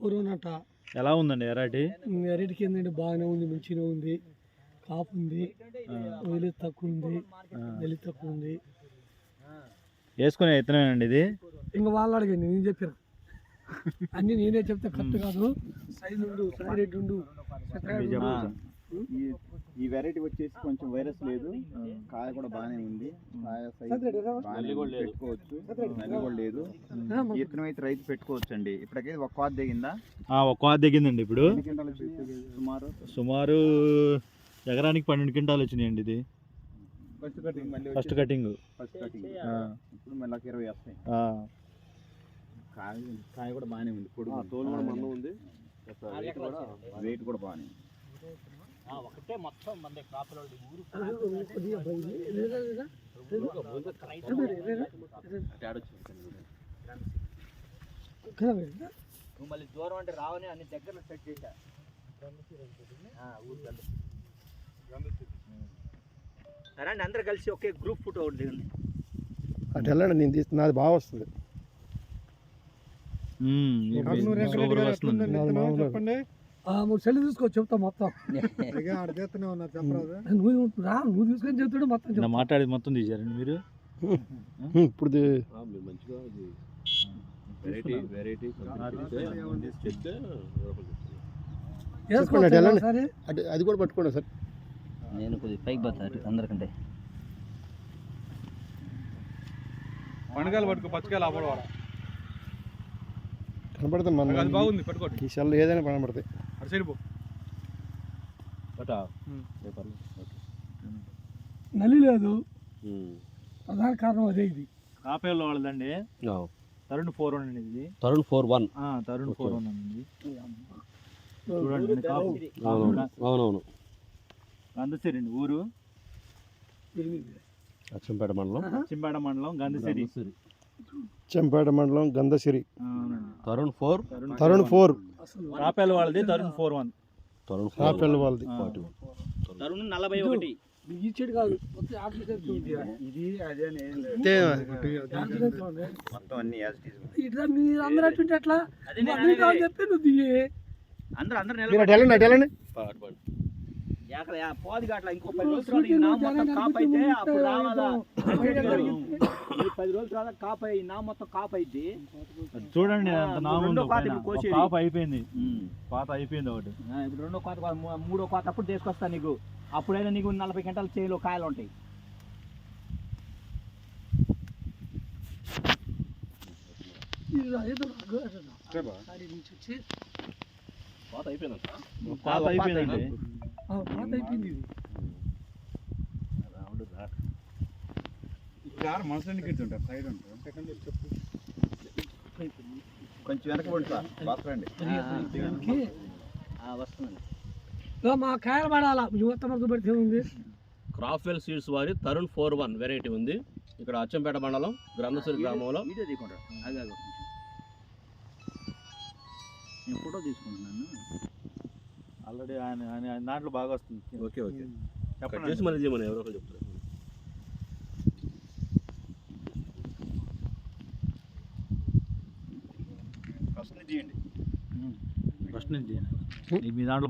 పూర్వనట ఎలా ఉందండి ఎరాటి? ఎరటికి ఏంటంటే బాగానే ఉంది, మంచిగా ఉంది, కాపు ఉంది, వెలి తక్కువ ఉంది, వెలి తక్కువ ఉంది. వేసుకునే విత్తనమేనండి ఇది? ఇంకా వాళ్ళు అడగండి, నేను చెప్పాను అన్ని నేనే చెప్తే కరెక్ట్ కాదు. సైజ్ ఉండు, సైడ్ ఉండు. ఈ వెరైటీ వచ్చేసి కొంచెం వైరస్ లేదు, కాయ కూడా బాగానే ఉంది, కాయ సైజ్ పెట్టుకోవచ్చు, నల్లి కూడా లేదు. ఇతనం అయితే రైతు పెట్టుకోవచ్చు అండి. ఇప్పటికైతే ఒక కోత దిగిందా? ఒక కోత దిగిందండి. ఇప్పుడు సుమారు ఎకరానికి 12 క్వింటాలు వచ్చినాయండి. ఇది ఫస్ట్ కటింగ్. ఇప్పుడు మళ్ళీ 20 వస్తాయి. కాయ కూడా బాగానే ఉంది, పొడుగు తోలు కూడా మందం ఉంది, వెయిట్ కూడా బాగానే ఉంది. ఒకటే మొత్తం మంది కాపుల మళ్ళీ దూరం అంటే రావని అన్ని దగ్గర సెట్ చేశా. సరే అండి, అందరు కలిసి ఒకే గ్రూప్ ఫోటో ఒకటి అటు వెళ్ళండి, నేను తీస్తున్నా, అది బాగా వస్తుంది. చెప్పండి, 3 సెల్లు తీసుకో, చెప్తా మొత్తం. నువ్వు తీసుకొని చెప్తాడు మొత్తం మాట్లాడేది మొత్తం తీసారండి మీరు. ఇప్పుడు అది కూడా పట్టుకోండి సార్. నేను కొద్దిగా పైకి పోతాను అందరికంటే. పండుగలు పట్టుకో, పచ్చకాయలు అవ్వడం కనపడుతుంది మన, అది బాగుంది, పట్టుకోండి. ఈ సెల్ ఏదైనా కనపడతాయి. అటు సైడ్ పో. నల్లి లేదు, ప్రధాన కారణం అదే. ఇది కాపేళ్ళ వాళ్ళదండి, తరుణ్ 4 అండి. ఇది తరుణ్ 4-1. తరుణ్ 4 అండి. చూడండి, అవునవును. గంధసిరి అండి ఊరు, అచ్చంపేట మండలం గంధసిరి. చెంపేట మండలం గంధసిరి. తరుణ్ 4. కాపేళ్ళ వాళ్ళది తరుణ్ 4-1. కాపేళ్ళ వాళ్ళది తరుణ్ 41. ఇచ్చాడు కాదు, ఇది అదే మొత్తం అన్ని ఇట్లా మీరు అందరూ అట్టుంటే ఎట్లా చెప్పి నువ్వు దిగి అందరూ పోది అట్లా ఇంకో 10 రోజులు కాపు అయితే అప్పుడు రావాలా. 10 రోజుల తర్వాత కాపు నా మొత్తం కాపు అయితే చూడండి, కాపు అయిపోయింది, పాత అయిపోయింది ఒకటి. ఇప్పుడు రెండో కోత, మూడో కోత అప్పుడు తీసుకొస్తా నీకు. అప్పుడైనా నీకు 40 గంటల చేలో కాయలు ఉంటాయి. పాత అయిపోయిందండి. కొంచెం వెనకబడి సార్, వస్తుంది. మా కాయలు పడాలా, యువత పెడితే ఉంది. క్రాఫ్వెల్ సీడ్స్ వారి తరుణ్ 4-1 వెరైటీ ఉంది. ఇక్కడ అచ్చంపేట మండలం గ్రంథసిరి గ్రామంలో. నేను ఫోటో తీసుకుంటున్నాను. ఆల్రెడీ ఆయన దాంట్లో బాగా వస్తుంది. ఓకే చెప్పండి, చేసి మళ్ళీ చేయమని ఎవరో ఒకరు చెప్తారు. ఫస్ట్ నుంచి మీ దాంట్లో